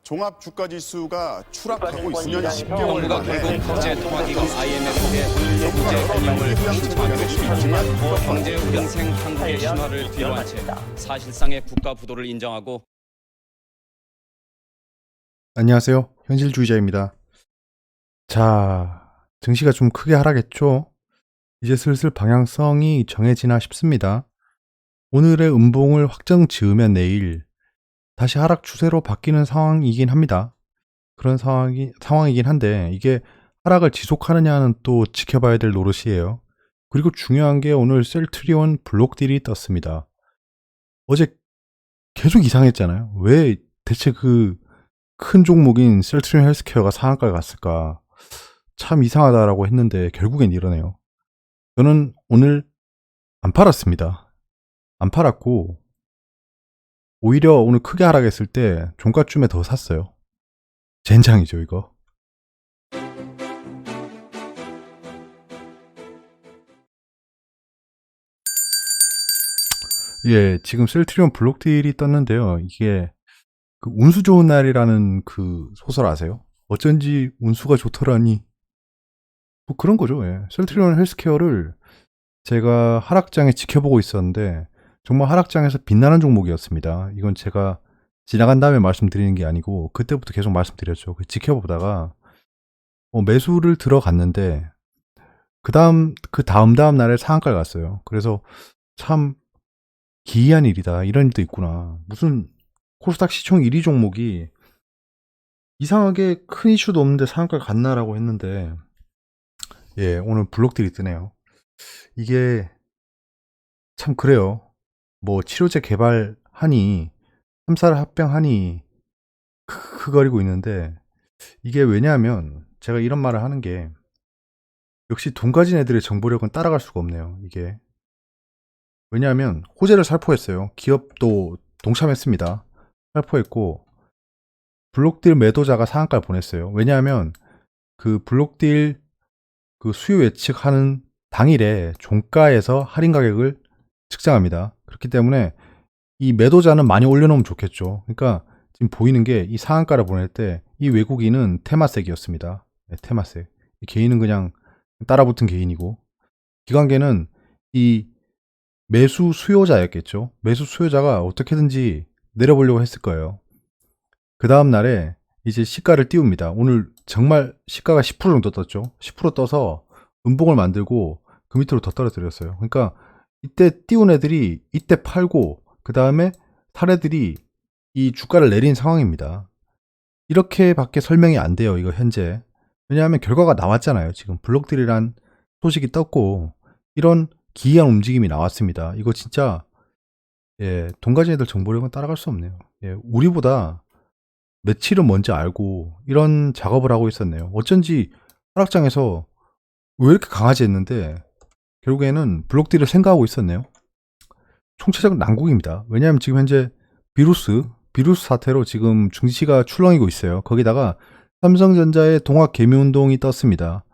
종합 주가 지수가 추락하고 있으면 정부가 10개월 결국 만에 국제통화기금 IMF의 국제 금융을 신청하기로 했지만 경제 은생 한국의 신화를 뒤로한 채 사실상의 국가 부도를 인정하고. 안녕하세요. 현실주의자입니다. 자, 증시가 좀 크게 하락했죠? 이제 슬슬 방향성이 정해지나 싶습니다. 오늘의 음봉을 확정 지으면 내일 다시 하락 추세로 바뀌는 상황이긴 합니다. 그런 상황이긴 한데 이게 하락을 지속하느냐는 또 지켜봐야 될 노릇이에요. 그리고 중요한 게 오늘 셀트리온 블록딜이 떴습니다. 어제 계속 이상했잖아요. 왜 대체 그 큰 종목인 셀트리온 헬스케어가 상한가에 갔을까? 참 이상하다라고 했는데 결국엔 이러네요. 저는 오늘 안 팔았습니다. 안 팔았고 오히려 오늘 크게 하락했을 때 종가쯤에 더 샀어요. 젠장이죠 이거. 예, 지금 셀트리온 블록딜이 떴는데요. 이게 그 운수 좋은 날이라는 그 소설 아세요? 어쩐지 운수가 좋더라니. 뭐 그런 거죠. 예. 셀트리온 헬스케어를 제가 하락장에 지켜보고 있었는데 정말 하락장에서 빛나는 종목이었습니다. 이건 제가 지나간 다음에 말씀드리는 게 아니고 그때부터 계속 말씀드렸죠. 지켜보다가 매수를 들어갔는데 그 다음 날에 상한가를 갔어요. 그래서 참 기이한 일이다. 이런 일도 있구나. 무슨 코스닥 시총 1위 종목이 이상하게 큰 이슈도 없는데 상한가를 갔나라고 했는데 예, 오늘 블록딜이 뜨네요. 이게 참 그래요. 뭐 치료제 개발하니 3사를 합병하니 크크거리고 있는데 이게 왜냐하면 제가 이런 말을 하는 게 역시 돈 가진 애들의 정보력은 따라갈 수가 없네요. 이게 왜냐하면 호재를 살포했어요. 기업도 동참했습니다. 살포했고 블록딜 매도자가 상한가를 보냈어요. 왜냐하면 그 블록딜 그 수요 예측하는 당일에 종가에서 할인 가격을 측정합니다. 그렇기 때문에 이 매도자는 많이 올려놓으면 좋겠죠. 그러니까 지금 보이는 게 이 상한가를 보낼 때 이 외국인은 테마색이었습니다. 네, 테마색. 이 개인은 그냥 따라붙은 개인이고 기관계는 이 매수 수요자였겠죠. 매수 수요자가 어떻게든지 내려보려고 했을 거예요. 그 다음 날에 이제 시가를 띄웁니다. 오늘 정말 시가가 10% 정도 떴죠. 10% 떠서 음봉을 만들고 그 밑으로 더 떨어뜨렸어요. 그러니까 이때 띄운 애들이 이때 팔고 그 다음에 살 애들이 이 주가를 내린 상황입니다. 이렇게밖에 설명이 안 돼요. 이거 현재. 왜냐하면 결과가 나왔잖아요. 지금 블록딜이란 소식이 떴고 이런 기이한 움직임이 나왔습니다. 이거 진짜 예, 돈 가진 애들 정보력은 따라갈 수 없네요. 예, 우리보다 며칠은 먼저 알고 이런 작업을 하고 있었네요. 어쩐지 하락장에서 왜 이렇게 강하지 했는데 결국에는 블록딜을 생각하고 있었네요. 총체적 난국입니다. 왜냐하면 지금 현재 비루스 사태로 지금 증시가 출렁이고 있어요. 거기다가 삼성전자의 동학 개미운동이 떴습니다.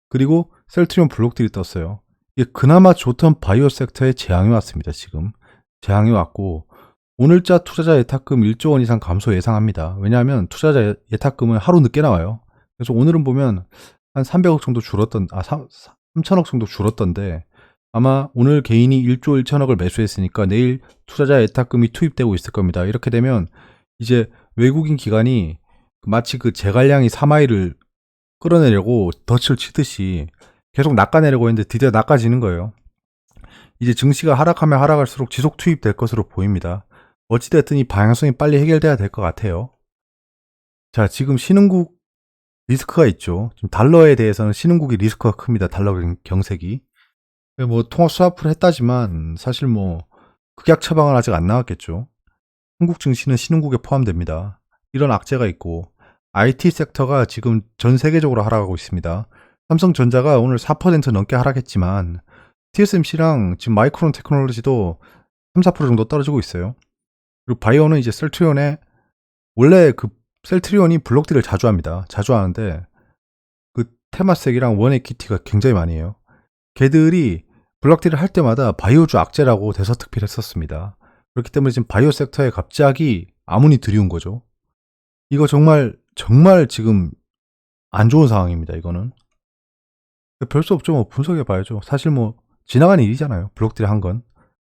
그리고 셀트리온 블록딜이 떴어요. 이게 그나마 좋던 바이오 섹터에 재앙이 왔습니다. 지금 재앙이 왔고 오늘자 투자자 예탁금 1조 원 이상 감소 예상합니다. 왜냐하면 투자자 예탁금은 하루 늦게 나와요. 그래서 오늘은 보면 한 300억 정도 줄었던 3천억 정도 줄었던데 아마 오늘 개인이 1조 1천억을 매수했으니까 내일 투자자 예탁금이 투입되고 있을 겁니다. 이렇게 되면 이제 외국인 기관이 마치 그 제갈량이 사마이를 끌어내려고 덫을 치듯이 계속 낚아내려고 했는데 드디어 낚아지는 거예요. 이제 증시가 하락하면 하락할수록 지속 투입될 것으로 보입니다. 어찌됐든 이 방향성이 빨리 해결돼야 될 것 같아요. 자, 지금 신흥국 리스크가 있죠. 지금 달러에 대해서는 신흥국이 리스크가 큽니다. 달러 경색이. 뭐 통화 스와프를 했다지만 사실 뭐 극약 처방은 아직 안 나왔겠죠. 한국 증시는 신흥국에 포함됩니다. 이런 악재가 있고 IT 섹터가 지금 전 세계적으로 하락하고 있습니다. 삼성전자가 오늘 4% 넘게 하락했지만 TSMC랑 지금 마이크론 테크놀로지도 3, 4% 정도 떨어지고 있어요. 그리고 바이오는 이제 셀트리온에 원래 그 셀트리온이 블록딜을 자주 합니다. 자주 하는데 그 테마색이랑 원에퀴티가 굉장히 많이 해요. 걔들이 블록딜을 할 때마다 바이오주 악재라고 대서특필 했었습니다. 그렇기 때문에 지금 바이오 섹터에 갑자기 아문이 들이운 거죠. 이거 정말 지금 안 좋은 상황입니다. 이거는 별 수 없죠. 뭐 분석해 봐야죠. 사실 뭐 지나간 일이잖아요. 블록딜 한 건.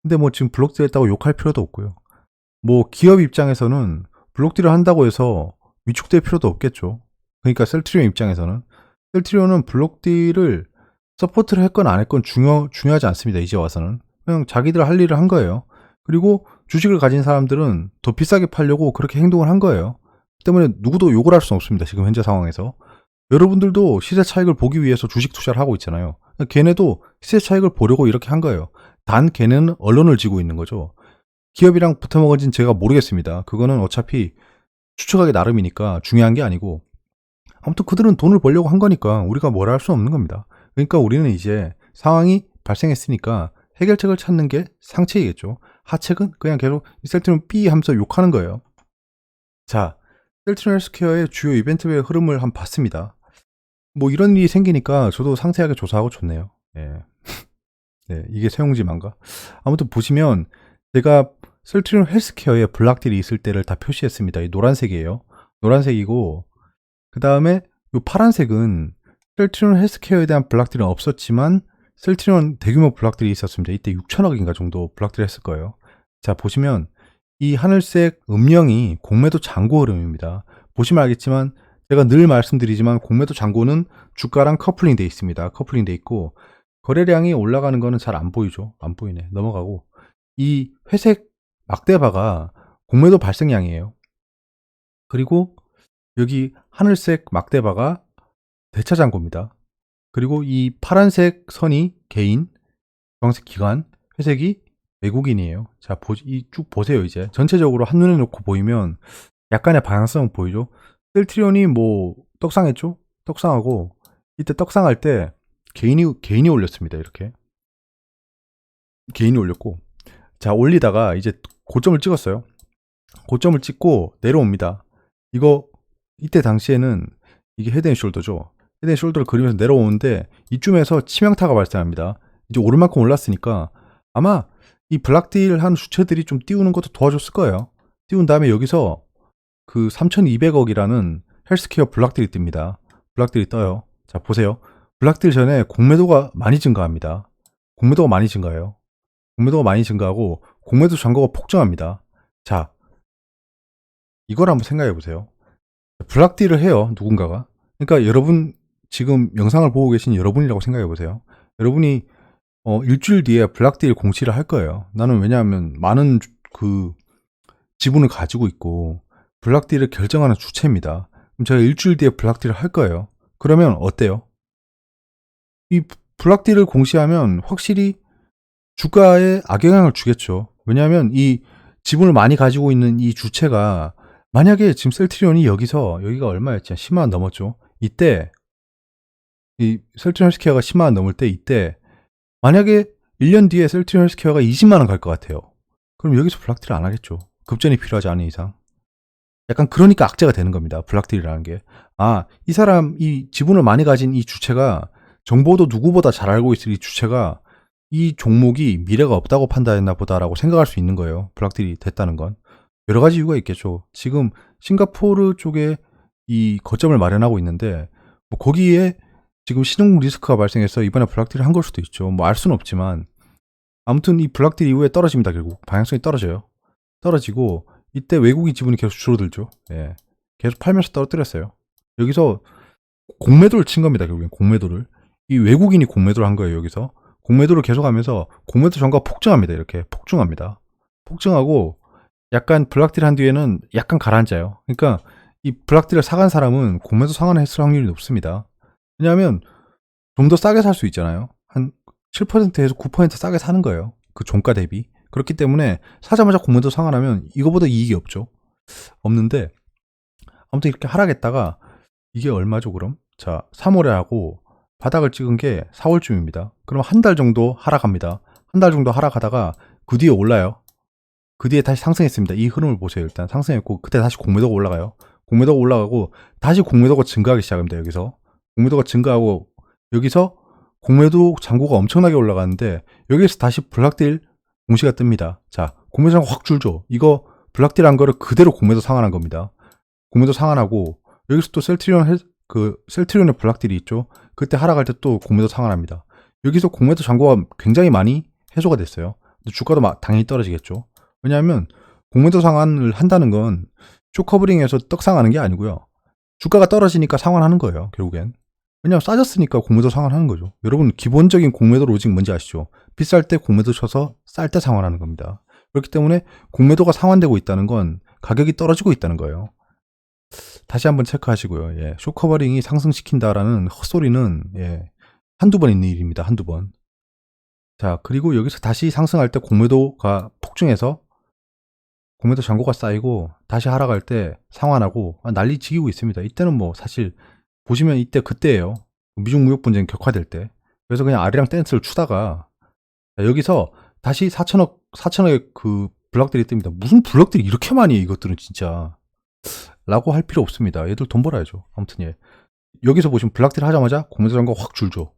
근데 뭐 지금 블록딜 했다고 욕할 필요도 없고요. 뭐 기업 입장에서는 블록딜을 한다고 해서 위축될 필요도 없겠죠. 그러니까 셀트리온 입장에서는 셀트리온은 블록딜을 서포트를 했건 안 했건 중요하지 않습니다. 이제 와서는 그냥 자기들 할 일을 한 거예요. 그리고 주식을 가진 사람들은 더 비싸게 팔려고 그렇게 행동을 한 거예요. 그 때문에 누구도 욕을 할 수는 없습니다. 지금 현재 상황에서. 여러분들도 시세 차익을 보기 위해서 주식 투자를 하고 있잖아요. 걔네도 시세 차익을 보려고 이렇게 한 거예요. 단 걔네는 언론을 쥐고 있는 거죠. 기업이랑 붙어먹은지는 제가 모르겠습니다. 그거는 어차피 추측하기 나름이니까 중요한 게 아니고 아무튼 그들은 돈을 벌려고 한 거니까 우리가 뭐라 할 수 없는 겁니다. 그러니까 우리는 이제 상황이 발생했으니까 해결책을 찾는 게 상책이겠죠. 하책은 그냥 계속 셀트리온 B 하면서 욕하는 거예요. 자, 셀트리온 헬스케어의 주요 이벤트의 흐름을 한번 봤습니다. 뭐 이런 일이 생기니까 저도 상세하게 조사하고 좋네요. 예. 네, 이게 세용지만가. 아무튼 보시면 제가 셀트리온 헬스케어에 블락딜이 있을 때를 다 표시했습니다. 이 노란색이에요. 노란색이고 그 다음에 이 파란색은 셀트리온 헬스케어에 대한 블락딜은 없었지만 셀트리온 대규모 블락딜이 있었습니다. 이때 6천억인가 정도 블락딜 했을 거예요. 자, 보시면 이 하늘색 음영이 공매도 잔고 흐름입니다. 보시면 알겠지만 제가 늘 말씀드리지만 공매도 잔고는 주가랑 커플링 돼 있습니다. 커플링 돼 있고 거래량이 올라가는 거는 잘 안 보이죠. 안 보이네. 넘어가고 이 회색 막대바가 공매도 발생량이에요. 그리고 여기 하늘색 막대바가 대차 잔고입니다. 그리고 이 파란색 선이 개인, 주황색 기관, 회색이 외국인이에요. 자, 쭉 보세요. 이제 전체적으로 한눈에 놓고 보이면 약간의 방향성 보이죠? 셀트리온이 뭐 떡상했죠? 떡상하고 이때 떡상할 때 개인이 올렸습니다. 이렇게 개인이 올렸고, 자, 올리다가 이제 고점을 찍었어요. 고점을 찍고 내려옵니다. 이때 당시에는 이게 헤드앤숄더죠. 헤드앤숄더를 그리면서 내려오는데 이쯤에서 치명타가 발생합니다. 이제 오를 만큼 올랐으니까 아마 이 블락딜 한 주체들이 좀 띄우는 것도 도와줬을 거예요. 띄운 다음에 여기서 그 3,200억이라는 헬스케어 블락딜이 뜹니다. 블락딜이 떠요. 자, 보세요. 블락딜 전에 공매도가 많이 증가합니다. 공매도가 많이 증가해요. 공매도가 많이 증가하고 공매도 잔고가 폭증합니다. 자, 이걸 한번 생각해 보세요. 블락딜을 해요. 누군가가. 그러니까 여러분 지금 영상을 보고 계신 여러분이라고 생각해 보세요. 여러분이 일주일 뒤에 블락딜 공시를 할 거예요. 나는 왜냐하면 많은 그 지분을 가지고 있고 블락딜을 결정하는 주체입니다. 그럼 제가 일주일 뒤에 블락딜을 할 거예요. 그러면 어때요? 이 블락딜을 공시하면 확실히 주가에 악영향을 주겠죠. 왜냐하면 이 지분을 많이 가지고 있는 이 주체가 만약에 지금 셀트리온이 여기가 얼마였지? 10만 원 넘었죠. 이때 이 셀트리온 헬스케어가 10만 원 넘을 때 이때 만약에 1년 뒤에 셀트리온 헬스케어가 20만 원 갈 것 같아요. 그럼 여기서 블락딜을 안 하겠죠. 급전이 필요하지 않은 이상. 약간 그러니까 악재가 되는 겁니다. 블락딜이라는 게. 아, 이 사람, 이 지분을 많이 가진 이 주체가 정보도 누구보다 잘 알고 있을 이 주체가 이 종목이 미래가 없다고 판단했나 보다라고 생각할 수 있는 거예요. 블락딜이 됐다는 건. 여러 가지 이유가 있겠죠. 지금 싱가포르 쪽에 이 거점을 마련하고 있는데 뭐 거기에 지금 신용 리스크가 발생해서 이번에 블락딜을 한 걸 수도 있죠. 뭐 알 수는 없지만 아무튼 이 블락딜 이후에 떨어집니다. 결국 방향성이 떨어져요. 떨어지고 이때 외국인 지분이 계속 줄어들죠. 예. 계속 팔면서 떨어뜨렸어요. 여기서 공매도를 친 겁니다. 결국엔 공매도를. 이 외국인이 공매도를 한 거예요. 여기서 공매도를 계속하면서 공매도 전가가 폭증합니다. 이렇게 폭증합니다. 폭증하고 약간 블락딜 한 뒤에는 약간 가라앉아요. 그러니까 이 블락딜을 사간 사람은 공매도 상환했을 확률이 높습니다. 왜냐하면 좀 더 싸게 살 수 있잖아요. 한 7%에서 9% 싸게 사는 거예요. 그 종가 대비. 그렇기 때문에 사자마자 공매도 상환하면 이거보다 이익이 없죠. 없는데 아무튼 이렇게 하락했다가 이게 얼마죠 그럼? 자, 3월에 하고 바닥을 찍은 게 4월쯤입니다. 그럼 한 달 정도 하락합니다. 한 달 정도 하락하다가 그 뒤에 올라요. 그 뒤에 다시 상승했습니다. 이 흐름을 보세요. 일단 상승했고 그때 다시 공매도가 올라가요. 공매도가 올라가고 다시 공매도가 증가하기 시작합니다. 여기서 공매도가 증가하고 여기서 공매도 잔고가 엄청나게 올라가는데 여기서 다시 블락딜 공시가 뜹니다. 자, 공매도 잔고 확 줄죠. 이거 블락딜 한 거를 그대로 공매도 상환한 겁니다. 공매도 상한하고 여기서 또 셀트리온의 블락딜이 있죠. 그때 하락할 때 또 공매도 상한합니다. 여기서 공매도 잔고가 굉장히 많이 해소가 됐어요. 근데 주가도 당연히 떨어지겠죠. 왜냐하면 공매도 상한을 한다는 건 쇼커버링에서 떡상하는 게 아니고요. 주가가 떨어지니까 상환하는 거예요. 결국엔. 왜냐하면 싸졌으니까 공매도 상환하는 거죠. 여러분 기본적인 공매도 로직 뭔지 아시죠? 비쌀 때 공매도 쳐서 쌀 때 상환하는 겁니다. 그렇기 때문에 공매도가 상환되고 있다는 건 가격이 떨어지고 있다는 거예요. 다시 한번 체크하시고요. 예, 쇼커버링이 상승시킨다라는 헛소리는 예, 한두 번 있는 일입니다. 한두 번. 자, 그리고 여기서 다시 상승할 때 공매도가 폭증해서 공매도 잔고가 쌓이고 다시 하락할 때 상환하고 난리 지기고 있습니다. 이때는 뭐 사실 보시면 이때 그때예요. 미중 무역 분쟁 격화될 때. 그래서 그냥 아리랑 댄스를 추다가 여기서 다시 4천억의 그 블럭들이 뜹니다. 무슨 블럭들이 이렇게 많이 해, 이것들은 진짜. 라고 할 필요 없습니다. 얘들 돈 벌어야죠. 아무튼 예. 여기서 보시면 블락딜 하자마자 공매도 잔고가 확 줄죠.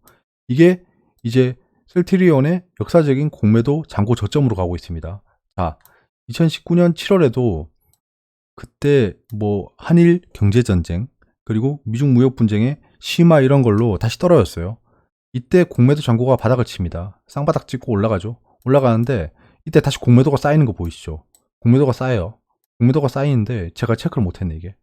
이게 이제 셀트리온의 역사적인 공매도 잔고 저점으로 가고 있습니다. 자, 2019년 7월에도 그때 뭐 한일 경제전쟁 그리고 미중 무역 분쟁의 심화 이런 걸로 다시 떨어졌어요. 이때 공매도 잔고가 바닥을 칩니다. 쌍바닥 찍고 올라가죠. 올라가는데 이때 다시 공매도가 쌓이는 거 보이시죠? 공매도가 쌓여요. 공매도가 쌓이는데 제가 체크를 못했네 이게.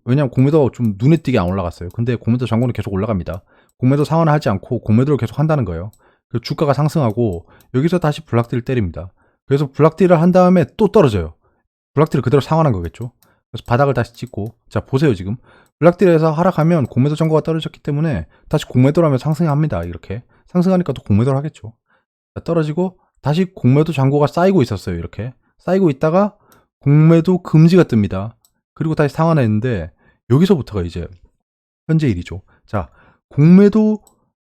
왜냐면 공매도가 좀 눈에 띄게 안 올라갔어요. 근데 공매도 잔고는 계속 올라갑니다. 공매도 상환을 하지 않고 공매도를 계속 한다는 거예요. 그래서 주가가 상승하고 여기서 다시 블락딜을 때립니다. 그래서 블락딜을 한 다음에 또 떨어져요. 블락딜을 그대로 상환한 거겠죠. 그래서 바닥을 다시 찍고 자 보세요 지금 블락딜에서 하락하면 공매도 잔고가 떨어졌기 때문에 다시 공매도를 하면 상승합니다. 이렇게 상승하니까 또 공매도를 하겠죠. 자, 떨어지고 다시 공매도 잔고가 쌓이고 있었어요. 이렇게 쌓이고 있다가 공매도 금지가 뜹니다. 그리고 다시 상환했는데 여기서부터가 이제 현재 일이죠. 자, 공매도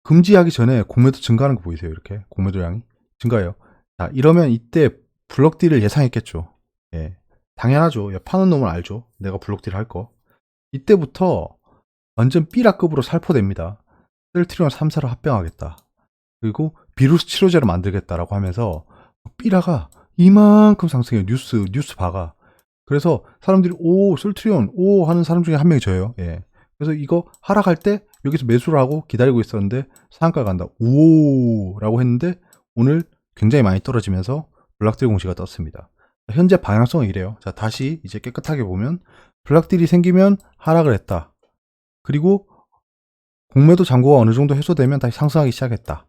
금지하기 전에 공매도 증가하는 거 보이세요? 이렇게 공매도량이 증가해요. 자, 이러면 이때 블록딜을 예상했겠죠. 예, 당연하죠. 야, 파는 놈은 알죠. 내가 블록딜 할 거. 이때부터 완전 삐라급으로 살포됩니다. 셀트리온 3사를 합병하겠다. 그리고 비루스 치료제를 만들겠다라고 하면서 삐라가 이만큼 상승해요. 뉴스 봐가. 그래서 사람들이 오 셀트리온 오 하는 사람 중에 한 명이 저예요. 예. 그래서 이거 하락할 때 여기서 매수를 하고 기다리고 있었는데 상한가 간다. 우오라고 했는데 오늘 굉장히 많이 떨어지면서 블락딜 공시가 떴습니다. 현재 방향성은 이래요. 자, 다시 이제 깨끗하게 보면 블락딜이 생기면 하락을 했다. 그리고 공매도 잔고가 어느 정도 해소되면 다시 상승하기 시작했다.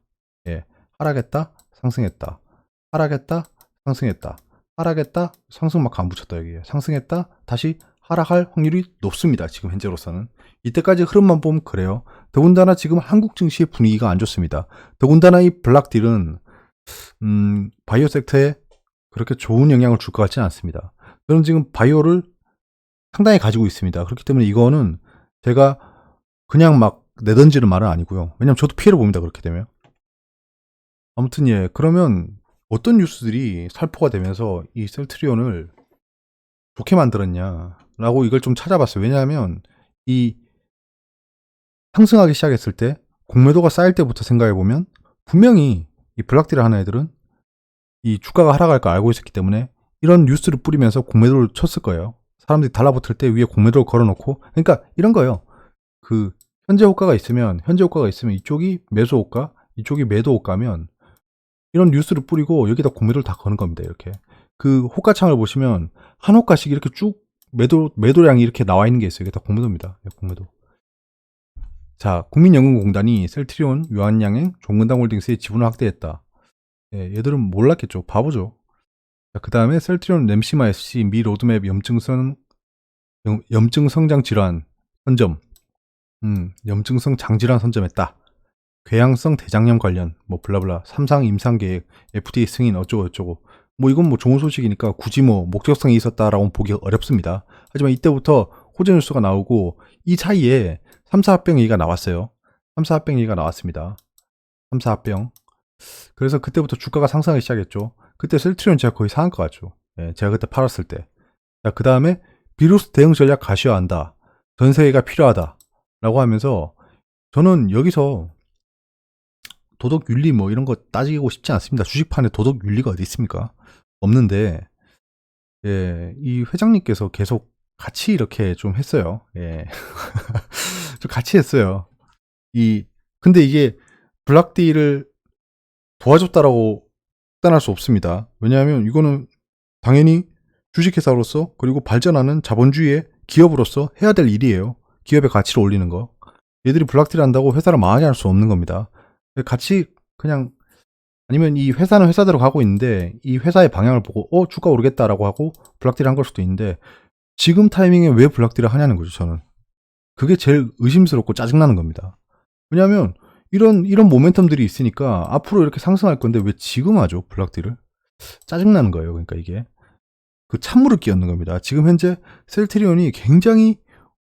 예. 하락했다, 상승했다. 하락했다, 상승했다. 하락했다, 상승 막 안 붙였다 여기에. 상승했다, 다시 하락할 확률이 높습니다. 지금 현재로서는. 이때까지 흐름만 보면 그래요. 더군다나 지금 한국 증시의 분위기가 안 좋습니다. 더군다나 이 블락딜은 바이오 섹터에 그렇게 좋은 영향을 줄 것 같지는 않습니다. 저는 지금 바이오를 상당히 가지고 있습니다. 그렇기 때문에 이거는 제가 그냥 막 내던지는 말은 아니고요. 왜냐면 저도 피해를 봅니다. 그렇게 되면. 아무튼 예, 그러면 어떤 뉴스들이 살포가 되면서 이 셀트리온을 좋게 만들었냐라고 이걸 좀 찾아봤어요. 왜냐하면 이 상승하기 시작했을 때 공매도가 쌓일 때부터 생각해보면 분명히 이 블락딜을 하는 애들은 이 주가가 하락할 걸 알고 있었기 때문에 이런 뉴스를 뿌리면서 공매도를 쳤을 거예요. 사람들이 달라붙을 때 위에 공매도를 걸어놓고 그러니까 이런 거예요. 그 현재 호가가 있으면 이쪽이 매수 호가 이쪽이 매도 호가면 이런 뉴스를 뿌리고 여기다 공매도를 다 거는 겁니다. 이렇게 그 호가창을 보시면 한 호가씩 이렇게 쭉 매도량이 이렇게 나와 있는 게 있어요. 이게 다 공매도입니다. 공매도. 자, 국민연금공단이 셀트리온, 유한양행, 종근당홀딩스의 지분을 확대했다. 예, 얘들은 몰랐겠죠. 바보죠. 그 다음에 셀트리온 램시마 SC 미 로드맵 염증성장 질환 선점. 염증성 장질환 선점했다. 궤양성 대장염 관련 뭐 블라블라 삼상 임상 계획 FDA 승인 어쩌고 저쩌고 뭐 이건 뭐 좋은 소식이니까 굳이 뭐 목적성이 있었다라고 보기 어렵습니다. 하지만 이때부터 호재 뉴스가 나오고 이 사이에 3사 합병 얘기가 나왔어요. 3사 합병 얘기가 나왔습니다. 3사 합병. 그래서 그때부터 주가가 상승하기 시작했죠. 그때 셀트리온 제가 거의 상한가 같죠. 예, 제가 그때 팔았을 때. 자, 그 다음에 비루스 대응 전략 가시화한다. 전세계가 필요하다. 라고 하면서 저는 여기서 도덕 윤리 뭐 이런 거 따지고 싶지 않습니다. 주식판에 도덕 윤리가 어디 있습니까? 없는데 예, 이 회장님께서 계속 같이 이렇게 좀 했어요. 예. 좀 같이 했어요. 근데 이게 블락딜을 도와줬다라고 판단할 수 없습니다. 왜냐하면 이거는 당연히 주식회사로서 그리고 발전하는 자본주의의 기업으로서 해야 될 일이에요. 기업의 가치를 올리는 거. 얘들이 블락딜 한다고 회사를 망하게 할 수 없는 겁니다. 같이 그냥 아니면 이 회사는 회사대로 가고 있는데 이 회사의 방향을 보고 주가 오르겠다라고 하고 블락딜을 한 걸 수도 있는데 지금 타이밍에 왜 블락딜을 하냐는 거죠. 저는 그게 제일 의심스럽고 짜증나는 겁니다. 왜냐하면 이런 모멘텀들이 있으니까 앞으로 이렇게 상승할 건데 왜 지금 하죠 블락딜을? 짜증나는 거예요. 그러니까 이게 그 찬물을 끼얹는 겁니다. 지금 현재 셀트리온이 굉장히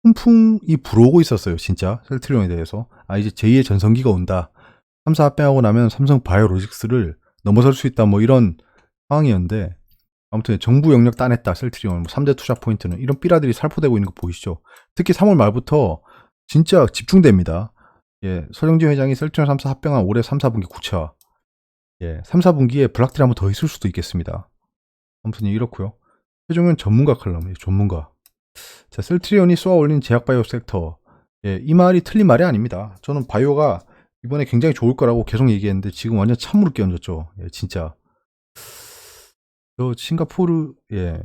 훈풍이 불어오고 있었어요. 진짜 셀트리온에 대해서 이제 제2의 전성기가 온다. 3사 합병하고 나면 삼성 바이오로직스를 넘어설 수 있다 뭐 이런 상황이었는데 아무튼 정부 영역 따냈다 셀트리온 3대 투자 포인트는 이런 삐라들이 살포되고 있는 거 보이시죠? 특히 3월 말부터 진짜 집중됩니다. 예, 서정진 회장이 셀트리온 3사 합병한 올해 3, 4분기 구차. 예, 3, 4분기에 블락딜 한번 더 있을 수도 있겠습니다. 아무튼 이렇고요. 최종은 전문가 칼럼, 전문가. 자, 셀트리온이 쏘아 올린 제약바이오 섹터. 예, 이 말이 틀린 말이 아닙니다. 저는 바이오가 이번에 굉장히 좋을 거라고 계속 얘기했는데 지금 완전 찬물을 끼얹었죠. 예, 진짜. 싱가포르, 예.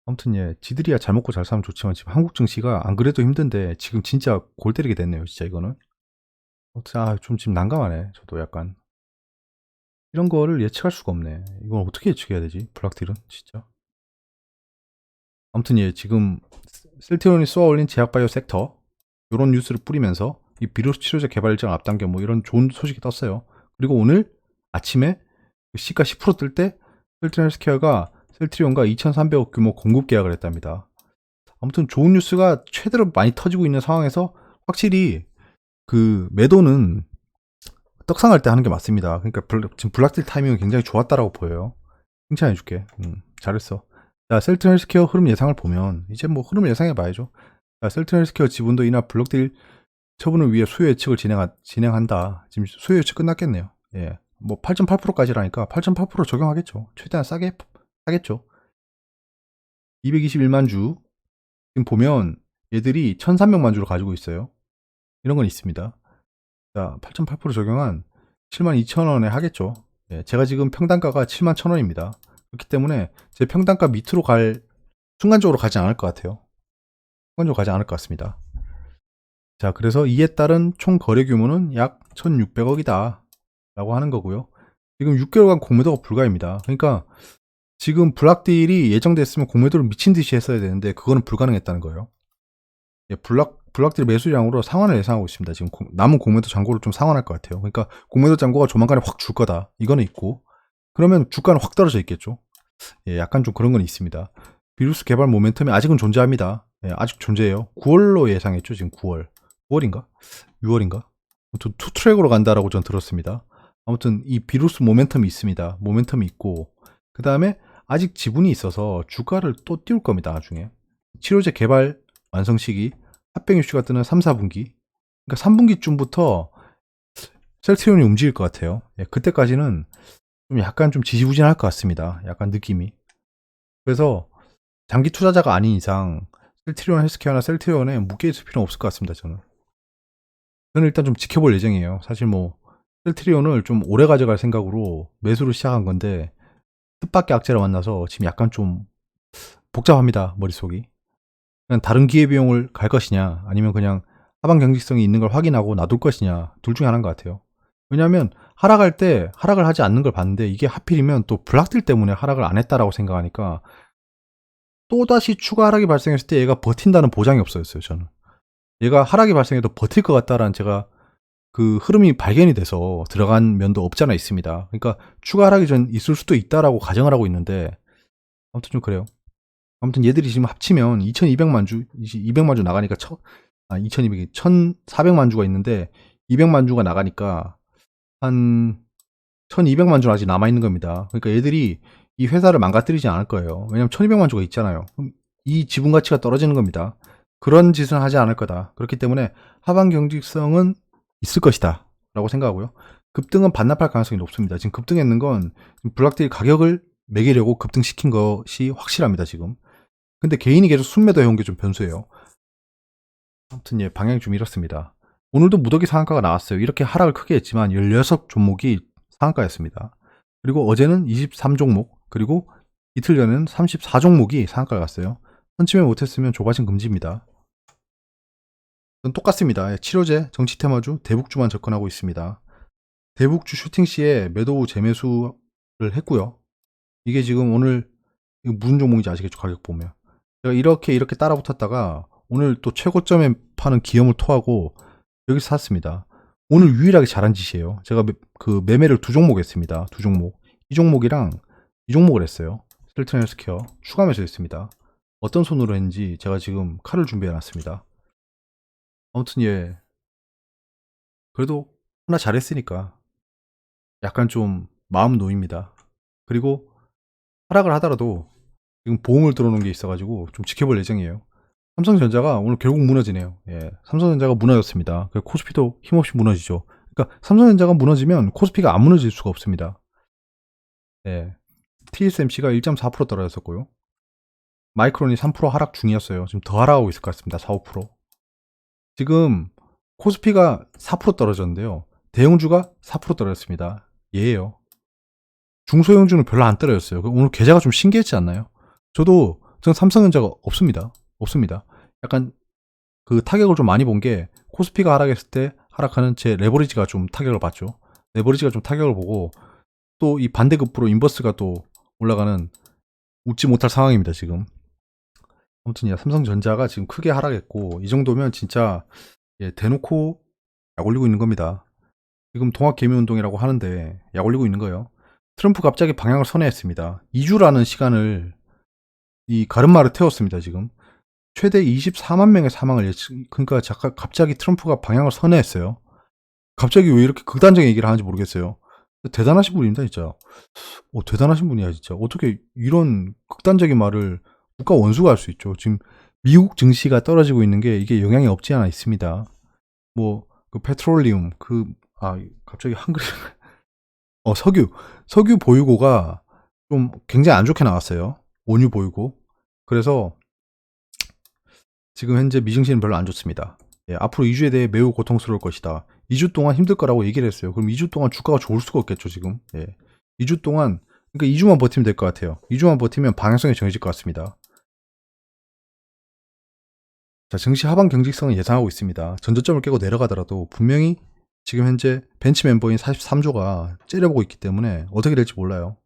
아무튼 예, 지들이야 잘 먹고 잘 살면 좋지만 지금 한국 증시가 안 그래도 힘든데 지금 진짜 골 때리게 됐네요. 진짜 이거는. 아무튼 좀 지금 난감하네. 저도 약간. 이런 거를 예측할 수가 없네. 이건 어떻게 예측해야 되지? 블락딜은 진짜. 아무튼 예, 지금 셀트리온이 쏘아 올린 제약바이오 섹터 이런 뉴스를 뿌리면서 이 비루스 치료제 개발 일정 앞당겨 뭐 이런 좋은 소식이 떴어요. 그리고 오늘 아침에 시가 10% 뜰 때 셀트리온 헬스케어가 셀트리온과 2,300억 규모 공급 계약을 했답니다. 아무튼 좋은 뉴스가 최대로 많이 터지고 있는 상황에서 확실히 그 매도는 떡상할 때 하는 게 맞습니다. 그러니까 지금 블락딜 타이밍은 굉장히 좋았다라고 보여요. 칭찬해줄게. 잘했어. 자, 셀트리온 헬스케어 흐름 예상을 보면 이제 뭐 흐름을 예상해 봐야죠. 자, 셀트리온 헬스케어 지분도 인하 블락딜 처분을 위해 수요 예측을 진행한다. 지금 수요 예측 끝났겠네요. 예. 뭐 8.8%까지라니까 8.8% 적용하겠죠. 최대한 싸게 하겠죠. 221만 주. 지금 보면 얘들이 1,300만 주를 가지고 있어요. 이런 건 있습니다. 자, 8.8% 적용한 72,000원에 하겠죠. 예, 제가 지금 평단가가 71,000원입니다. 그렇기 때문에 제 평단가 밑으로 순간적으로 가지 않을 것 같아요. 순간적으로 가지 않을 것 같습니다. 자, 그래서 이에 따른 총 거래 규모는 약 1,600억이다. 라고 하는 거고요. 지금 6개월간 공매도가 불가입니다. 그러니까 지금 블락딜이 예정됐으면 공매도를 미친 듯이 했어야 되는데 그거는 불가능했다는 거예요. 예, 블락딜 매수량으로 상환을 예상하고 있습니다. 지금 남은 공매도 잔고를 좀 상환할 것 같아요. 그러니까 공매도 잔고가 조만간에 확 줄 거다. 이거는 있고 그러면 주가는 확 떨어져 있겠죠. 예, 약간 좀 그런 건 있습니다. 비루스 개발 모멘텀이 아직은 존재합니다. 예, 아직 존재해요. 9월로 예상했죠. 지금 9월인가? 6월인가? 아무튼 투트랙으로 간다라고 전 들었습니다. 아무튼 이 비루스 모멘텀이 있습니다. 모멘텀이 있고 그 다음에 아직 지분이 있어서 주가를 또 띄울 겁니다. 나중에 치료제 개발 완성 시기 합병 이슈가 뜨는 3, 4분기 그러니까 3분기쯤부터 셀트리온이 움직일 것 같아요. 예, 그때까지는 좀 약간 좀 지지부진할 것 같습니다. 약간 느낌이. 그래서 장기 투자자가 아닌 이상 셀트리온 헬스케어나 셀트리온에 묶여있을 필요는 없을 것 같습니다. 저는 일단 좀 지켜볼 예정이에요. 사실 뭐 셀트리온을 좀 오래 가져갈 생각으로 매수를 시작한 건데 뜻밖의 악재를 만나서 지금 약간 좀 복잡합니다. 머릿속이. 그냥 다른 기회비용을 갈 것이냐 아니면 그냥 하방 경직성이 있는 걸 확인하고 놔둘 것이냐 둘 중에 하나인 것 같아요. 왜냐하면 하락할 때 하락을 하지 않는 걸 봤는데 이게 하필이면 또 블락딜 때문에 하락을 안 했다라고 생각하니까 또다시 추가 하락이 발생했을 때 얘가 버틴다는 보장이 없어졌어요. 저는 얘가 하락이 발생해도 버틸 것 같다라는 제가 그 흐름이 발견이 돼서 들어간 면도 없잖아 있습니다. 그러니까 추가 하락이 전 있을 수도 있다라고 가정을 하고 있는데 아무튼 좀 그래요. 아무튼 얘들이 지금 합치면 2,200만 주, 200만 주 나가니까 2,200이 1,400만 주가 있는데 200만 주가 나가니까 한 1,200만 주는 아직 남아 있는 겁니다. 그러니까 얘들이 이 회사를 망가뜨리지 않을 거예요. 왜냐면 1,200만 주가 있잖아요. 그럼 이 지분 가치가 떨어지는 겁니다. 그런 짓은 하지 않을 거다. 그렇기 때문에 하방 경직성은 있을 것이다 라고 생각하고요. 급등은 반납할 가능성이 높습니다. 지금 급등했는 건 블락딜 가격을 매기려고 급등시킨 것이 확실합니다. 지금 근데 개인이 계속 순매도 해온 게 좀 변수예요. 아무튼 예, 방향이 좀 이렇습니다. 오늘도 무더기 상한가가 나왔어요. 이렇게 하락을 크게 했지만 16 종목이 상한가였습니다. 그리고 어제는 23 종목, 그리고 이틀 전에는 34 종목이 상한가를 갔어요. 선침해 못했으면 조바심 금지입니다. 전 똑같습니다. 치료제, 정치 테마주, 대북주만 접근하고 있습니다. 대북주 슈팅 시에 매도 재매수를 했고요. 이게 지금 오늘 이거 무슨 종목인지 아시겠죠? 가격 보면 제가 이렇게 따라 붙었다가 오늘 또 최고점에 파는 기염을 토하고 여기서 샀습니다. 오늘 유일하게 잘한 짓이에요. 제가 그 매매를 두 종목 했습니다. 두 종목. 이 종목이랑 이 종목을 했어요. 셀트리온 헬스케어 추가 매수했습니다. 어떤 손으로 했는지 제가 지금 칼을 준비해 놨습니다. 아무튼 예, 그래도 하나 잘했으니까 약간 좀 마음 놓입니다. 그리고 하락을 하더라도 지금 보험을 들어놓은 게 있어가지고 좀 지켜볼 예정이에요. 삼성전자가 오늘 결국 무너지네요. 예, 삼성전자가 무너졌습니다. 코스피도 힘없이 무너지죠. 그러니까 삼성전자가 무너지면 코스피가 안 무너질 수가 없습니다. 예, TSMC가 1.4% 떨어졌었고요. 마이크론이 3% 하락 중이었어요. 지금 더 하락하고 있을 것 같습니다. 4, 5%. 지금 코스피가 4% 떨어졌는데요. 대형주가 4% 떨어졌습니다. 예예요. 중소형주는 별로 안 떨어졌어요. 오늘 계좌가 좀 신기했지 않나요? 전 삼성전자가 없습니다. 약간 그 타격을 좀 많이 본 게 코스피가 하락했을 때 하락하는 제 레버리지가 좀 타격을 봤죠. 레버리지가 좀 타격을 보고 또 이 반대급부로 인버스가 또 올라가는 웃지 못할 상황입니다. 지금. 아무튼 야, 삼성전자가 지금 크게 하락했고 이 정도면 진짜 예, 대놓고 약 올리고 있는 겁니다. 지금 동학개미운동이라고 하는데 약 올리고 있는 거예요. 트럼프 갑자기 방향을 선회했습니다. 2주라는 시간을 이 가름마를 태웠습니다. 지금 최대 24만 명의 사망을 그러니까 갑자기 트럼프가 방향을 선회했어요. 갑자기 왜 이렇게 극단적인 얘기를 하는지 모르겠어요. 대단하신 분입니다, 진짜. 대단하신 분이야, 진짜. 어떻게 이런 극단적인 말을 국가 원수가 할 수 있죠. 지금 미국 증시가 떨어지고 있는 게 이게 영향이 없지 않아 있습니다. 그 페트롤리움, 갑자기 한글이 석유 보유고가 좀 굉장히 안 좋게 나왔어요. 원유 보유고. 그래서 지금 현재 미증시는 별로 안 좋습니다. 예, 앞으로 2주에 대해 매우 고통스러울 것이다. 2주 동안 힘들 거라고 얘기를 했어요. 그럼 2주 동안 주가가 좋을 수가 없겠죠, 지금. 예. 2주 동안, 그러니까 2주만 버티면 될 것 같아요. 2주만 버티면 방향성이 정해질 것 같습니다. 자, 증시 하방 경직성을 예상하고 있습니다. 전저점을 깨고 내려가더라도 분명히 지금 현재 벤치 멤버인 43조가 째려보고 있기 때문에 어떻게 될지 몰라요.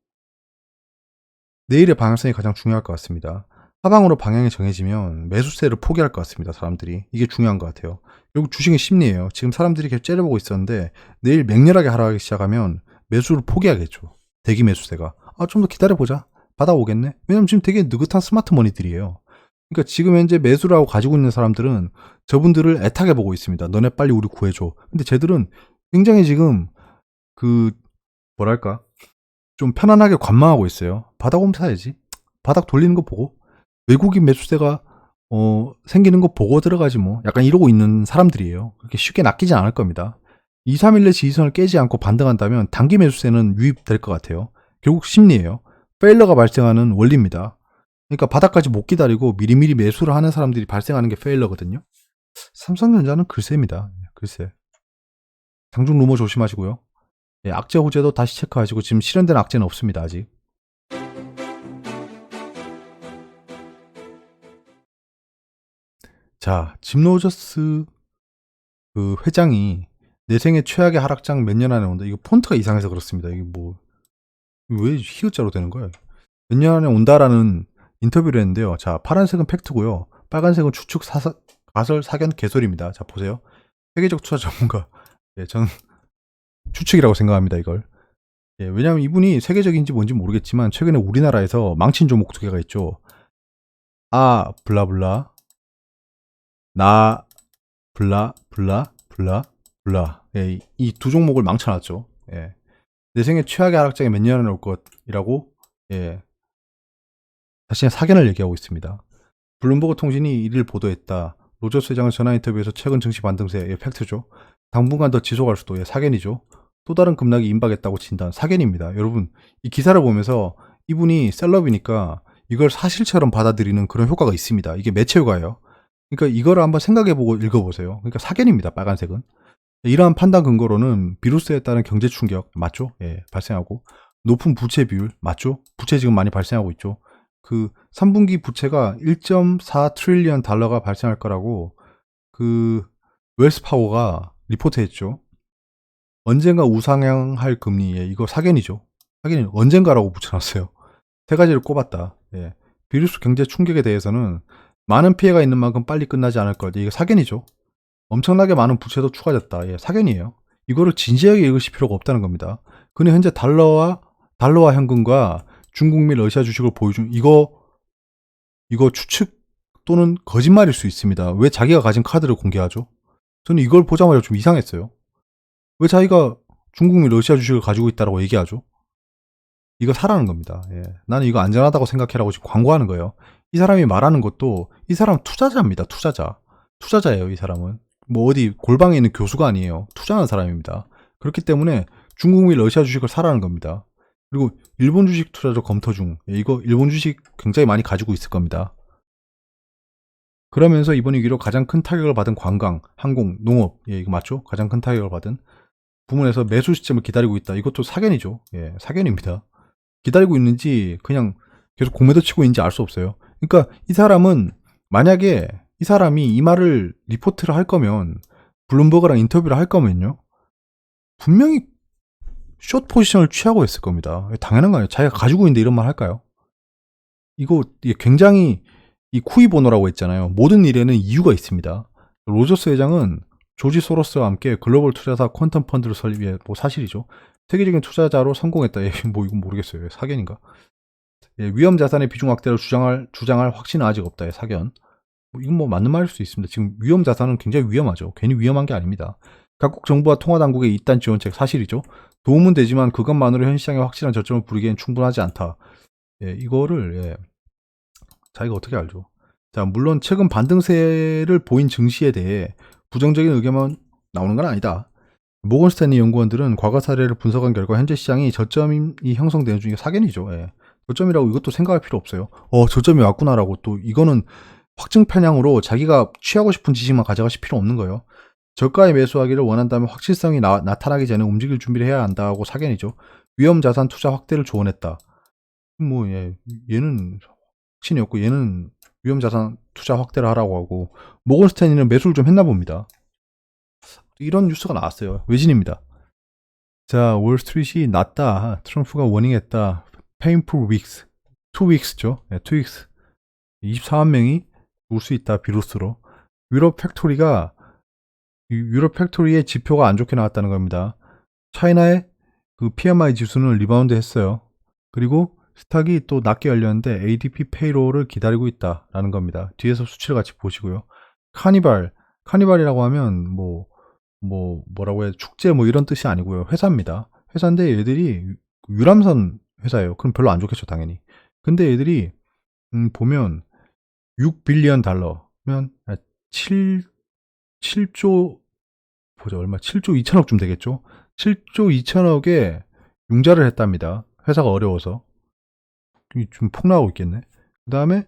내일의 방향성이 가장 중요할 것 같습니다. 하방으로 방향이 정해지면 매수세를 포기할 것 같습니다. 사람들이. 이게 중요한 것 같아요. 결국 주식의 심리예요. 지금 사람들이 계속 째려보고 있었는데 내일 맹렬하게 하락하기 시작하면 매수를 포기하겠죠. 대기 매수세가. 좀 더 기다려보자. 받아오겠네. 왜냐면 지금 되게 느긋한 스마트 머니들이에요. 그러니까 지금 현재 매수를 하고 가지고 있는 사람들은 저분들을 애타게 보고 있습니다. 너네 빨리 우리 구해줘. 근데 쟤들은 굉장히 지금 뭐랄까 좀 편안하게 관망하고 있어요. 바닥 오면 사야지. 바닥 돌리는 거 보고 외국인 매수세가 생기는 거 보고 들어가지 뭐. 약간 이러고 있는 사람들이에요. 그렇게 쉽게 낚이지 않을 겁니다. 2, 3일 내 지지선을 깨지 않고 반등한다면 단기 매수세는 유입될 것 같아요. 결국 심리예요. 페일러가 발생하는 원리입니다. 그러니까 바닥까지 못 기다리고 미리미리 매수를 하는 사람들이 발생하는 게 페일러거든요. 삼성전자는 글쎄입니다. 글쎄. 장중 루머 조심하시고요. 예, 악재 호재도 다시 체크하시고 지금 실현된 악재는 없습니다. 아직. 자, 짐 로저스 그 회장이 내 생애 최악의 하락장 몇 년 안에 온다. 이거 폰트가 이상해서 그렇습니다. 이게 왜 히읗자로 되는 거예요? 몇 년 안에 온다라는 인터뷰를 했는데요. 자, 파란색은 팩트고요. 빨간색은 추측, 가설, 사견, 개설입니다. 자, 보세요. 세계적 투자 전문가. 예, 저는 추측이라고 생각합니다, 이걸. 예, 왜냐하면 이분이 세계적인지 뭔지 모르겠지만 최근에 우리나라에서 망친 종목 두 개가 있죠. 블라블라. 블라. 예, 이 두 종목을 망쳐놨죠. 예. 내 생애 최악의 하락장에 몇 년을 올 것이라고, 예. 자신의 사견을 얘기하고 있습니다. 블룸버그 통신이 이를 보도했다. 로저스 회장은 전화 인터뷰에서 최근 증시 반등세, 예, 팩트죠. 당분간 더 지속할 수도, 예, 사견이죠. 또 다른 급락이 임박했다고 진단, 사견입니다. 여러분, 이 기사를 보면서 이분이 셀럽이니까 이걸 사실처럼 받아들이는 그런 효과가 있습니다. 이게 매체 효과예요. 그러니까 이걸 한번 생각해보고 읽어보세요. 그러니까 사견입니다. 빨간색은. 이러한 판단 근거로는 비루스에 따른 경제 충격 맞죠? 예, 발생하고 높은 부채 비율 맞죠? 부채 지금 많이 발생하고 있죠. 그 3분기 부채가 1.4 트릴리언 달러가 발생할 거라고 그 웰스파고가 리포트했죠. 언젠가 우상향할 금리, 예, 이거 사견이죠. 사견이 언젠가라고 붙여놨어요. 세 가지를 꼽았다. 예. 비루스 경제 충격에 대해서는 많은 피해가 있는 만큼 빨리 끝나지 않을 것. 이거 사견이죠. 엄청나게 많은 부채도 추가됐다. 예, 사견이에요. 이거를 진지하게 읽으실 필요가 없다는 겁니다. 그는 현재 달러와 현금과 중국 및 러시아 주식을 보유 중. 이거 추측 또는 거짓말일 수 있습니다. 왜 자기가 가진 카드를 공개하죠? 저는 이걸 보자마자 좀 이상했어요. 왜 자기가 중국 및 러시아 주식을 가지고 있다라고 얘기하죠? 이거 사라는 겁니다. 예. 나는 이거 안전하다고 생각해라고 지금 광고하는 거예요. 이 사람이 말하는 것도 이 사람 투자자입니다. 투자자예요. 이 사람은 뭐 어디 골방에 있는 교수가 아니에요. 투자하는 사람입니다. 그렇기 때문에 중국 및 러시아 주식을 사라는 겁니다. 그리고 일본 주식 투자도 검토 중. 예, 이거 일본 주식 굉장히 많이 가지고 있을 겁니다. 그러면서 이번 위기로 가장 큰 타격을 받은 관광, 항공, 농업, 예, 이거 맞죠? 가장 큰 타격을 받은 부문에서 매수 시점을 기다리고 있다. 이것도 사견이죠. 예, 사견입니다. 기다리고 있는지 그냥 계속 공매도 치고 있는지 알 수 없어요. 그러니까 이 사람은 만약에 이 사람이 이 말을 리포트를 할 거면 블룸버그랑 인터뷰를 할 거면요. 분명히 숏 포지션을 취하고 있을 겁니다. 당연한 거 아니에요. 자기가 가지고 있는데 이런 말 할까요? 이거 굉장히 이 쿠이보노라고 했잖아요. 모든 일에는 이유가 있습니다. 로저스 회장은 조지 소로스와 함께 글로벌 투자사 퀀텀 펀드를 설립해 뭐 사실이죠. 세계적인 투자자로 성공했다. 예, 뭐 이건 모르겠어요. 사견인가? 예, 위험 자산의 비중 확대를 주장할 확신은 아직 없다. 예, 사견. 이건 뭐 맞는 말일 수 있습니다. 지금 위험 자산은 굉장히 위험하죠. 괜히 위험한 게 아닙니다. 각국 정부와 통화 당국의 이딴 지원책 사실이죠. 도움은 되지만 그것만으로 현 시장에 확실한 저점을 부리기엔 충분하지 않다. 예, 이거를 예, 자기가 어떻게 알죠? 자, 물론 최근 반등세를 보인 증시에 대해 부정적인 의견만 나오는 건 아니다. 모건 스탠리 연구원들은 과거 사례를 분석한 결과 현재 시장이 저점이 형성되는 중에 사견이죠. 예. 저점이라고 이것도 생각할 필요 없어요. 저점이 왔구나라고 또 이거는 확증 편향으로 자기가 취하고 싶은 지식만 가져가실 필요 없는 거예요. 저가에 매수하기를 원한다면 확실성이 나타나기 전에 움직일 준비를 해야 한다고 사견이죠. 위험 자산 투자 확대를 조언했다. 뭐 예, 얘는 확신이 없고 얘는 위험 자산 투자 확대를 하라고 하고 모건 스탠리는 매수를 좀 했나 봅니다. 이런 뉴스가 나왔어요. 외신입니다. 자, 월스트리트이 낮다. 트럼프가 워닝했다. painful weeks. 2weeks죠. 네, 2weeks. 24만 명이 죽을 수 있다. 비루스로. 유럽 팩토리의 지표가 안 좋게 나왔다는 겁니다. 차이나의 그 PMI 지수는 리바운드 했어요. 그리고 스탁이 또 낮게 열렸는데 ADP 페이로를 기다리고 있다라는 겁니다. 뒤에서 수치를 같이 보시고요. 카니발이라고 하면 뭐라고 해야 축제 뭐 이런 뜻이 아니고요. 회사입니다. 회사인데 얘들이 유람선 회사예요. 그럼 별로 안 좋겠죠, 당연히. 근데 얘들이 보면 6빌리언 달러면 7조 보자 얼마 7조 2천억쯤 되겠죠. 7조 2천억에 융자를 했답니다. 회사가 어려워서 좀 폭락하고 있겠네. 그 다음에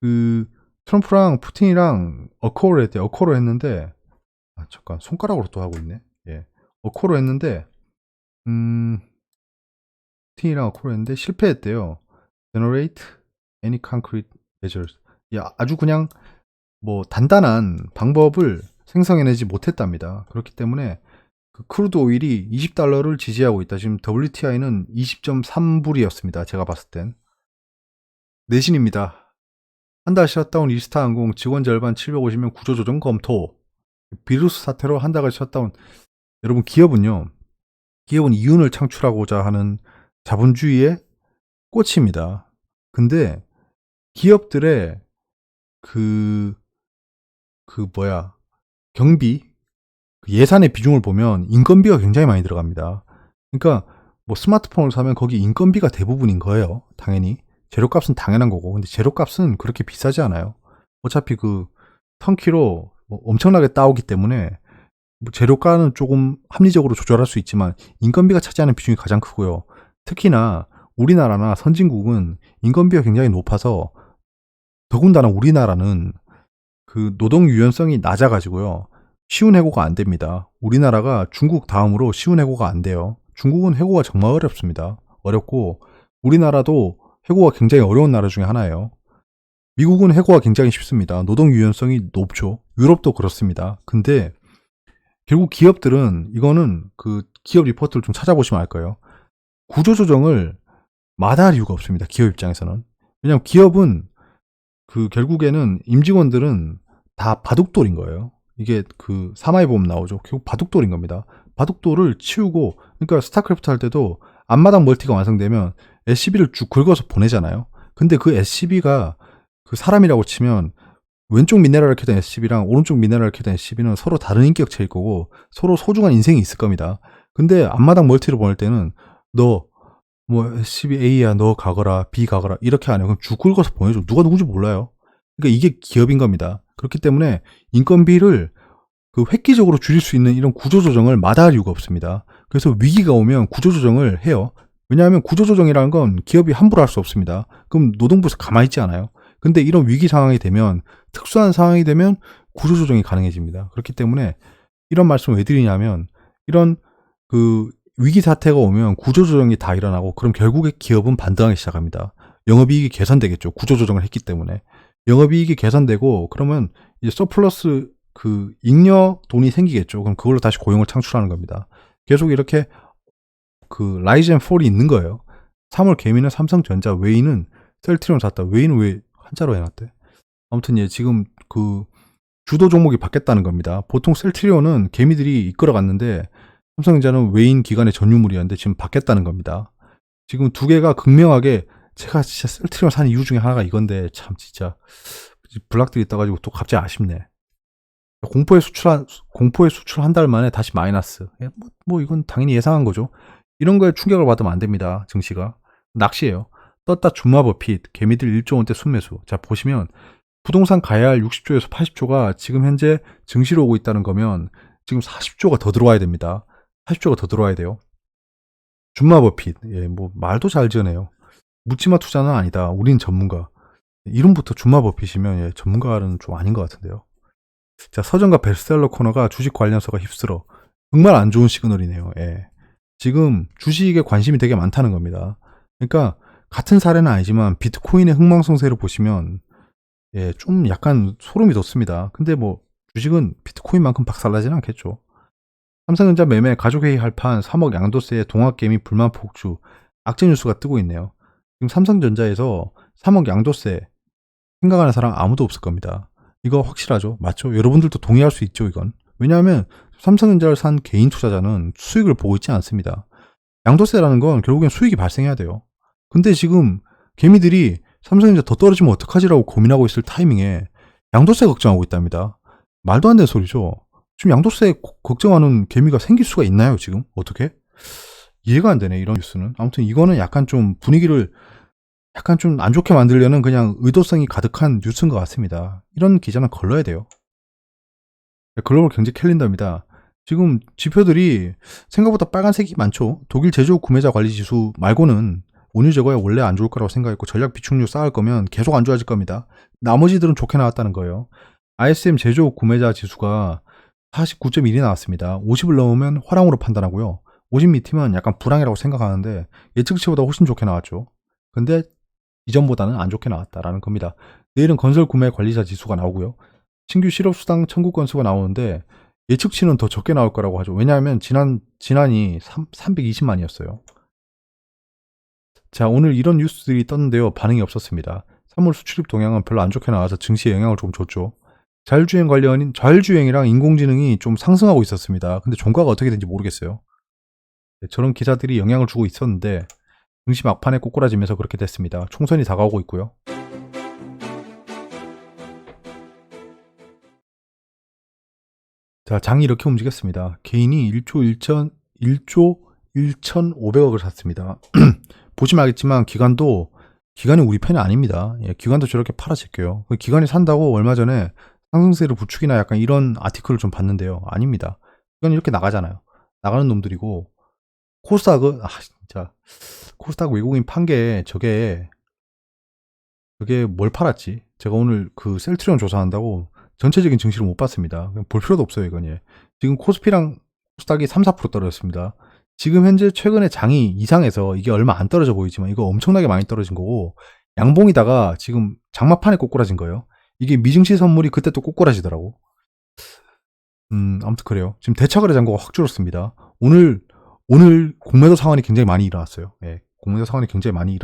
그 트럼프랑 푸틴이랑 어코를 했대. 어코를 했는데 잠깐 손가락으로 또 하고 있네. 예, 어코로 했는데 푸틴이랑 어코로 했는데 실패했대요. Generate any concrete measures. 야, 아주 그냥 뭐 단단한 방법을 생성해내지 못했답니다. 그렇기 때문에 그 크루드 오일이 $20를 지지하고 있다. 지금 WTI는 20.3불이었습니다. 제가 봤을 땐. 내신입니다. 한 달 셧다운 이스타 항공 직원 절반 750명 구조조정 검토. 비루스 사태로 한 달을 셧다운. 여러분 기업은 이윤을 창출하고자 하는 자본주의의 꽃입니다. 근데 기업들의 경비 예산의 비중을 보면 인건비가 굉장히 많이 들어갑니다. 그러니까 뭐 스마트폰을 사면 거기 인건비가 대부분인 거예요. 당연히 재료값은 당연한 거고, 근데 재료값은 그렇게 비싸지 않아요. 어차피 그 턴키로 뭐 엄청나게 따오기 때문에 뭐 재료가는 조금 합리적으로 조절할 수 있지만 인건비가 차지하는 비중이 가장 크고요. 특히나 우리나라나 선진국은 인건비가 굉장히 높아서 더군다나 우리나라는 그 노동 유연성이 낮아가지고요. 쉬운 해고가 안 됩니다. 우리나라가 중국 다음으로 쉬운 해고가 안 돼요. 중국은 해고가 정말 어렵습니다. 어렵고 우리나라도 해고가 굉장히 어려운 나라 중에 하나예요. 미국은 해고가 굉장히 쉽습니다. 노동 유연성이 높죠. 유럽도 그렇습니다. 근데 결국 기업들은 이거는 그 기업 리포트를 좀 찾아보시면 알 거예요. 구조조정을 마다할 이유가 없습니다. 기업 입장에서는. 왜냐하면 기업은 그 결국에는 임직원들은 다 바둑돌인 거예요. 이게 그 사마이보험 나오죠. 결국 바둑돌인 겁니다. 바둑돌을 치우고, 그러니까 스타크래프트 할 때도 앞마당 멀티가 완성되면 SCB를 쭉 긁어서 보내잖아요. 근데 그 SCB가 그 사람이라고 치면 왼쪽 미네랄을 켜던 SCB랑 오른쪽 미네랄을 켜던 SCB는 서로 다른 인격체일 거고 서로 소중한 인생이 있을 겁니다. 근데 앞마당 멀티를 보낼 때는 너 뭐 SCB A야 너 가거라 B 가거라 이렇게 안 해요. 그럼 쭉 긁어서 보내줘. 누가 누군지 몰라요. 그러니까 이게 기업인 겁니다. 그렇기 때문에 인건비를 그 획기적으로 줄일 수 있는 이런 구조조정을 마다할 이유가 없습니다. 그래서 위기가 오면 구조조정을 해요. 왜냐하면 구조조정이라는 건 기업이 함부로 할 수 없습니다. 그럼 노동부에서 가만히 있지 않아요. 근데 이런 위기 상황이 되면, 특수한 상황이 되면 구조조정이 가능해집니다. 그렇기 때문에 이런 말씀을 왜 드리냐면, 이런 그 위기 사태가 오면 구조조정이 다 일어나고, 그럼 결국에 기업은 반등하기 시작합니다. 영업이익이 개선되겠죠. 구조조정을 했기 때문에. 영업이익이 개선되고, 그러면 이제 서플러스 그 잉여 돈이 생기겠죠. 그럼 그걸로 다시 고용을 창출하는 겁니다. 계속 이렇게 그 라이젠 4이 있는 거예요. 3월 개미는 삼성전자, 웨이는 셀트리온 샀다. 웨이는 왜 한자로 해놨대? 아무튼 예, 지금 그 주도 종목이 바뀌었다는 겁니다. 보통 셀트리온은 개미들이 이끌어갔는데 삼성전자는 외인 기관의 전유물이었는데 지금 바뀌었다는 겁니다. 지금 두 개가 극명하게, 제가 진짜 셀트리온 산 이유 중에 하나가 이건데 참 진짜 블락들이 떠가지고 또 갑자기 아쉽네. 공포에 수출 한 달 만에 다시 마이너스. 뭐 이건 당연히 예상한 거죠. 이런 거에 충격을 받으면 안 됩니다. 증시가 낚시예요. 떴다 주마버핏, 개미들 1조 원대 순매수. 자, 보시면 부동산 가야 할 60조에서 80조가 지금 현재 증시로 오고 있다는 거면 지금 40조가 더 들어와야 됩니다. 40조가 더 들어와야 돼요. 주마버핏, 예, 뭐 말도 잘 지어내요. 묻지마 투자는 아니다. 우린 전문가. 이름부터 주마버핏이면 예, 전문가는 좀 아닌 것 같은데요. 자, 서점과 베스트셀러 코너가 주식 관련서가 휩쓸어. 정말 안 좋은 시그널이네요. 예. 지금 주식에 관심이 되게 많다는 겁니다. 그러니까 같은 사례는 아니지만 비트코인의 흥망성쇠를 보시면 예, 좀 약간 소름이 돋습니다. 근데 뭐 주식은 비트코인만큼 박살나지는 않겠죠. 삼성전자 매매 가족회의 할판 3억 양도세에 동학개미 불만 폭주, 악재 뉴스가 뜨고 있네요. 지금 삼성전자에서 3억 양도세 생각하는 사람 아무도 없을 겁니다. 이거 확실하죠? 맞죠? 여러분들도 동의할 수 있죠, 이건. 왜냐하면 삼성전자를 산 개인 투자자는 수익을 보고 있지 않습니다. 양도세라는 건 결국엔 수익이 발생해야 돼요. 근데 지금 개미들이 삼성전자 더 떨어지면 어떡하지라고 고민하고 있을 타이밍에 양도세 걱정하고 있답니다. 말도 안 되는 소리죠. 지금 양도세 걱정하는 개미가 생길 수가 있나요, 지금? 어떻게? 이해가 안 되네, 이런 뉴스는. 아무튼 이거는 약간 좀 분위기를 약간 좀 안 좋게 만들려는 그냥 의도성이 가득한 뉴스인 것 같습니다. 이런 기자는 걸러야 돼요. 글로벌 경제 캘린더입니다. 지금 지표들이 생각보다 빨간색이 많죠. 독일 제조업 구매자 관리 지수 말고는 원유 제거에 원래 안 좋을 거라고 생각했고, 전략 비축률 쌓을 거면 계속 안 좋아질 겁니다. 나머지들은 좋게 나왔다는 거예요. ISM 제조업 구매자 지수가 49.1이 나왔습니다. 50을 넘으면 화랑으로 판단하고요. 50 밑이면 약간 불황이라고 생각하는데 예측치보다 훨씬 좋게 나왔죠. 근데 이전보다는 안 좋게 나왔다라는 겁니다. 내일은 건설 구매 관리자 지수가 나오고요. 신규 실업수당 청구 건수가 나오는데 예측치는 더 적게 나올 거라고 하죠. 왜냐하면 지난이 320만이었어요. 자, 오늘 이런 뉴스들이 떴는데요. 반응이 없었습니다. 3월 수출입 동향은 별로 안 좋게 나와서 증시에 영향을 좀 줬죠. 자율주행이랑 인공지능이 좀 상승하고 있었습니다. 근데 종가가 어떻게 된지 모르겠어요. 네, 저런 기사들이 영향을 주고 있었는데 증시 막판에 꼬꾸라지면서 그렇게 됐습니다. 총선이 다가오고 있고요. 자, 장이 이렇게 움직였습니다. 개인이 1조 1,500억을 샀습니다. 보시면 알겠지만 기관이 우리 편이 아닙니다. 예, 기관도 저렇게 팔아제껴요. 기관이 산다고 얼마 전에 상승세를 부추기나 약간 이런 아티클을 좀 봤는데요. 아닙니다. 기관이 이렇게 나가잖아요. 나가는 놈들이고 코스닥은 진짜 코스닥 외국인 판 게 저게 뭘 팔았지? 제가 오늘 그 셀트리온 조사한다고 전체적인 증시를 못 봤습니다. 그냥 볼 필요도 없어요, 이건. 예. 지금 코스피랑 코스닥이 3, 4% 떨어졌습니다. 지금 현재 최근에 장이 이상해서 이게 얼마 안 떨어져 보이지만 이거 엄청나게 많이 떨어진 거고, 양봉이다가 지금 장마판에 꼬꾸라진 거예요. 이게 미증시 선물이 그때 또 꼬꾸라지더라고. 아무튼 그래요. 지금 대차거래 잔고가 확 줄었습니다. 오늘 공매도 상환이 굉장히 많이 일어났어요. 예, 공매도 상환이 굉장히 많이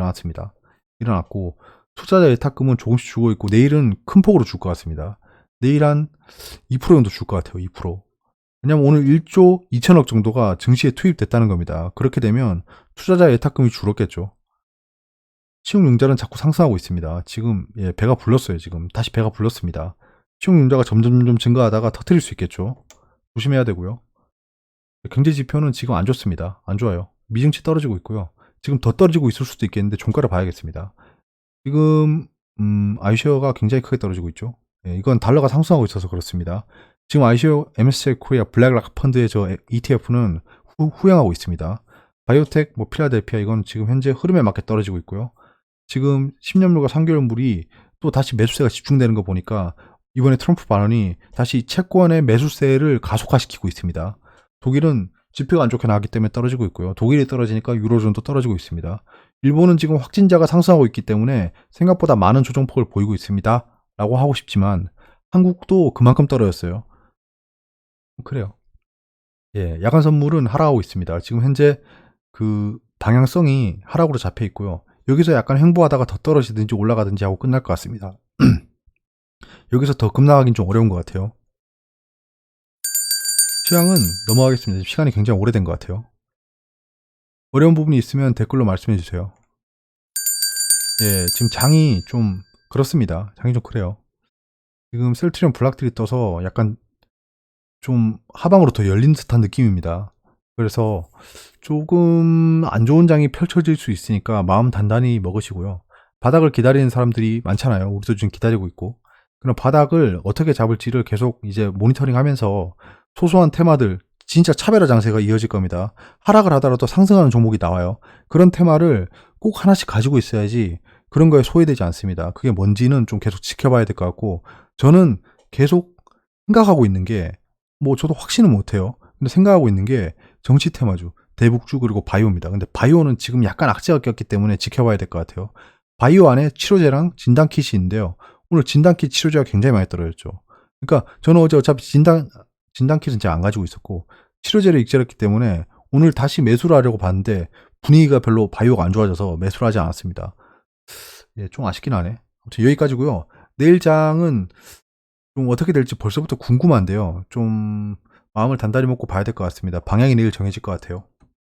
일어났고, 투자자 예탁금은 조금씩 주고 있고, 내일은 큰 폭으로 줄 것 같습니다. 내일 한 2% 정도 줄 것 같아요. 2%. 왜냐면 오늘 1조 2천억 정도가 증시에 투입됐다는 겁니다. 그렇게 되면 투자자 예탁금이 줄었겠죠. 신용융자는 자꾸 상승하고 있습니다. 지금 예, 배가 불렀어요. 지금 다시 배가 불렀습니다. 신용융자가 점점 증가하다가 터뜨릴 수 있겠죠. 조심해야 되고요. 경제 지표는 지금 안 좋습니다. 안 좋아요. 미증시 떨어지고 있고요. 지금 더 떨어지고 있을 수도 있겠는데 종가를 봐야겠습니다. 지금 아이쉐어가 굉장히 크게 떨어지고 있죠. 예, 이건 달러가 상승하고 있어서 그렇습니다. 지금 아이쉐어 MSCI 코리아 블랙락 펀드의 저 ETF는 후행하고 있습니다. 바이오텍, 필라델피아 이건 지금 현재 흐름에 맞게 떨어지고 있고요. 지금 10년물과 3개월물이 또 다시 매수세가 집중되는 거 보니까 이번에 트럼프 발언이 다시 채권의 매수세를 가속화시키고 있습니다. 독일은 지표가 안 좋게 나왔기 때문에 떨어지고 있고요. 독일이 떨어지니까 유로존도 떨어지고 있습니다. 일본은 지금 확진자가 상승하고 있기 때문에 생각보다 많은 조정폭을 보이고 있습니다. 라고 하고 싶지만 한국도 그만큼 떨어졌어요. 그래요. 예, 야간 선물은 하락하고 있습니다. 지금 현재 그 방향성이 하락으로 잡혀 있고요. 여기서 약간 횡보하다가 더 떨어지든지 올라가든지 하고 끝날 것 같습니다. 여기서 더 급락하긴 좀 어려운 것 같아요. 시황은 넘어가겠습니다. 시간이 굉장히 오래된 것 같아요. 어려운 부분이 있으면 댓글로 말씀해 주세요. 예, 지금 장이 좀 그렇습니다. 장이 좀 그래요. 지금 셀트리온 블락들이 떠서 약간 좀 하방으로 더 열린 듯한 느낌입니다. 그래서 조금 안 좋은 장이 펼쳐질 수 있으니까 마음 단단히 먹으시고요. 바닥을 기다리는 사람들이 많잖아요. 우리도 지금 기다리고 있고. 그럼 바닥을 어떻게 잡을지를 계속 이제 모니터링 하면서 소소한 테마들, 진짜 차별화 장세가 이어질 겁니다. 하락을 하더라도 상승하는 종목이 나와요. 그런 테마를 꼭 하나씩 가지고 있어야지 그런 거에 소외되지 않습니다. 그게 뭔지는 좀 계속 지켜봐야 될 것 같고, 저는 계속 생각하고 있는 게, 저도 확신은 못해요. 근데 생각하고 있는 게 정치 테마주, 대북주 그리고 바이오입니다. 근데 바이오는 지금 약간 악재가 꼈기 때문에 지켜봐야 될 것 같아요. 바이오 안에 치료제랑 진단킷이 있는데요. 오늘 진단킷 치료제가 굉장히 많이 떨어졌죠. 그러니까 저는 어제 어차피 진단킷은 제가 안 가지고 있었고 치료제를 익절했기 때문에 오늘 다시 매수를 하려고 봤는데 분위기가 별로 바이오가 안 좋아져서 매수를 하지 않았습니다. 예, 좀 아쉽긴 하네. 아무튼 여기까지고요. 내일 장은 좀 어떻게 될지 벌써부터 궁금한데요. 좀 마음을 단단히 먹고 봐야 될 것 같습니다. 방향이 내일 정해질 것 같아요.